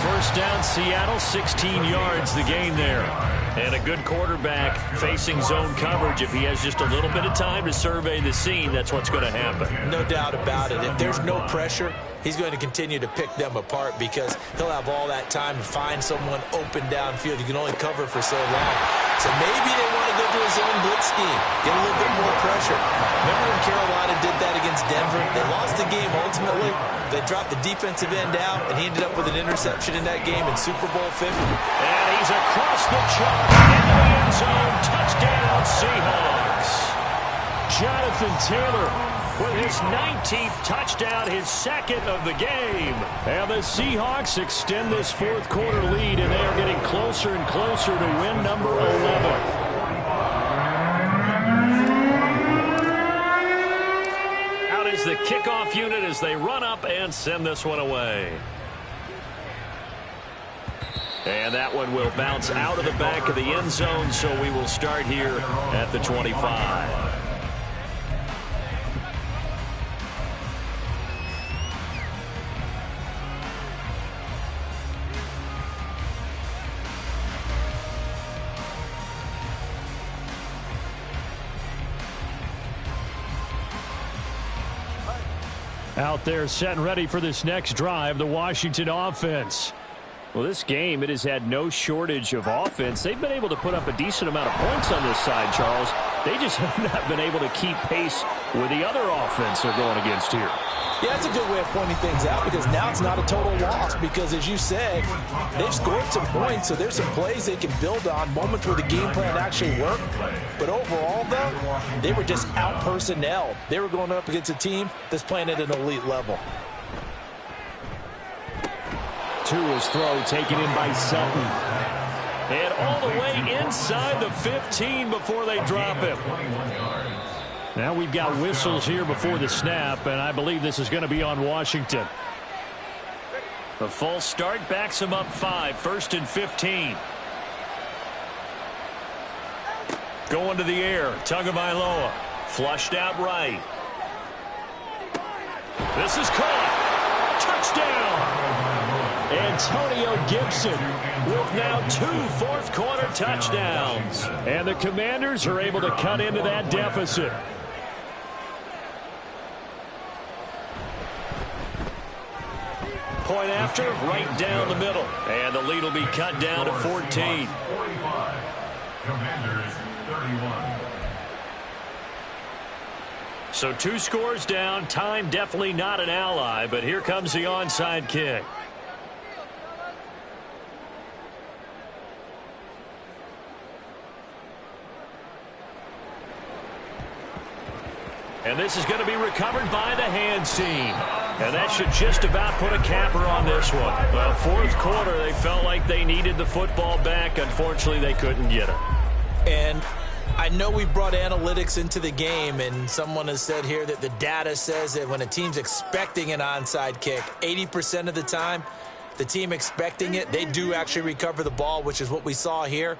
First down, Seattle, 16 yards the gain there. And a good quarterback facing zone coverage. If he has just a little bit of time to survey the scene, that's what's going to happen. No doubt about it. If there's no pressure, he's going to continue to pick them apart because he'll have all that time to find someone open downfield. You can only cover for so long. So maybe they want to go to a zone blitz scheme, get a little bit more pressure. Remember when Carolina did that against Denver? They lost the game ultimately. They dropped the defensive end out, and he ended up with an interception in that game in Super Bowl 50. And he's across the chalk into the end zone. Touchdown, Seahawks. Jonathan Taylor with his 19th touchdown, his second of the game. And the Seahawks extend this fourth quarter lead, and they are getting closer and closer to win number 11. Is the kickoff unit as they run up and send this one away. And that one will bounce out of the back of the end zone, so we will start here at the 25. Out there set and ready for this next drive, the Washington offense. Well, this game, it has had no shortage of offense. They've been able to put up a decent amount of points on this side, Charles. They just have not been able to keep pace with the other offense they're going against here. Yeah, that's a good way of pointing things out because now it's not a total loss because, as you said, they've scored some points, so there's some plays they can build on, moments where the game plan actually worked. But overall, though, they were just out-personnel. They were going up against a team that's playing at an elite level. Tua's throw taken in by Sutton. And all the way inside the 15 before they drop him. Now we've got whistles here before the snap, and I believe this is going to be on Washington. The false start backs him up 5, 1st and 15. Going to the air, Tagovailoa, flushed out right. This is caught. Touchdown! Antonio Gibson with now 2 fourth-quarter touchdowns. And the Commanders are able to cut into that deficit. Point after, right down the middle. And the lead will be cut down to 14. 45. Commanders 31. So 2 scores down. Time definitely not an ally, but here comes the onside kick. And this is going to be recovered by the hands team. And that should just about put a capper on this one. Well, fourth quarter, they felt like they needed the football back. Unfortunately, they couldn't get it. And I know we brought analytics into the game, and someone has said here that the data says that when a team's expecting an onside kick, 80% of the time, the team expecting it, they do actually recover the ball, which is what we saw here.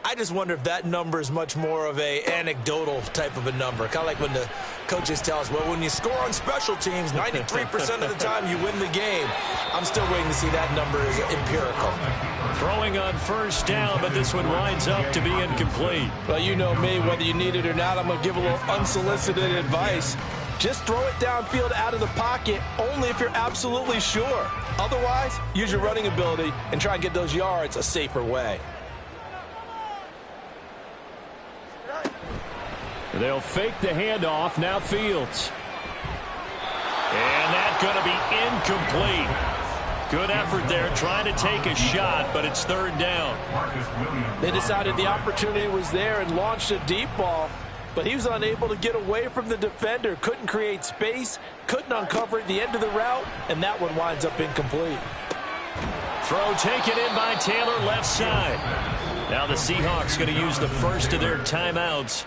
I just wonder if that number is much more of a anecdotal type of a number. Kind of like when the coaches tell us, well, when you score on special teams, 93% of the time you win the game. I'm still waiting to see that number is empirical. Throwing on first down, but this one winds up to be incomplete. Well, you know me, whether you need it or not, I'm going to give a little unsolicited advice. Just throw it downfield out of the pocket only if you're absolutely sure. Otherwise, use your running ability and try and get those yards a safer way. They'll fake the handoff. Now Fields. And that's going to be incomplete. Good effort there trying to take a shot, but it's third down. They decided the opportunity was there and launched a deep ball, but he was unable to get away from the defender. Couldn't create space, couldn't uncover at the end of the route, and that one winds up incomplete. Throw taken in by Taylor, left side. Now the Seahawks going to use the first of their timeouts.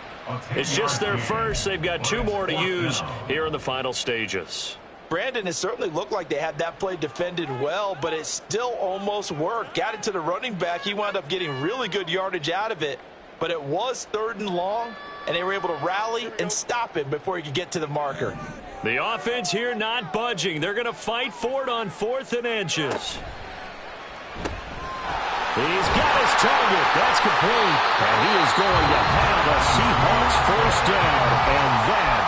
It's just their first. They've got 2 more to use here in the final stages. Brandon, it certainly looked like they had that play defended well, but it still almost worked. Got it to the running back. He wound up getting really good yardage out of it, but it was 3rd and long, and they were able to rally and stop him before he could get to the marker. The offense here not budging. They're going to fight for it on 4th and inches. He's got his target. That's complete. And he is going to have a Seahawks first down, and that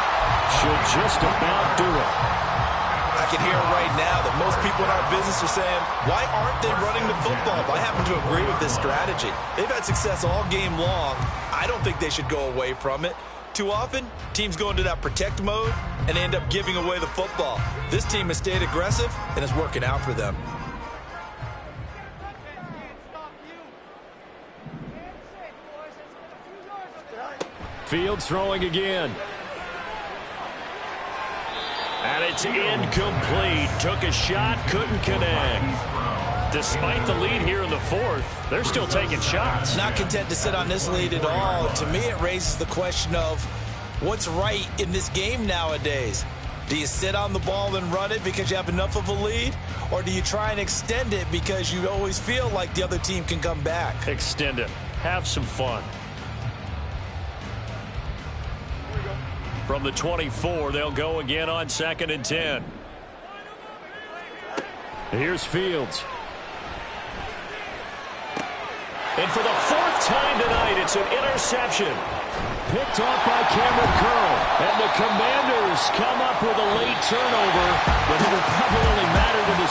should just about do it. I can hear right now that most people in our business are saying, why aren't they running the football? I happen to agree with this strategy. They've had success all game long. I don't think they should go away from it. Too often, teams go into that protect mode, and they end up giving away the football. This team has stayed aggressive, and it's working out for them. Fields throwing again. And it's incomplete. Took a shot, couldn't connect. Despite the lead here in the 4th, they're still taking shots. Not content to sit on this lead at all. To me, it raises the question of what's right in this game nowadays. Do you sit on the ball and run it because you have enough of a lead? Or do you try and extend it because you always feel like the other team can come back? Extend it. Have some fun. From the 24, they'll go again on 2nd and 10. Here's Fields. And for the 4th time tonight, it's an interception. Picked off by Cameron Curl. And the Commanders come up with a late turnover, but it will probably only matter to the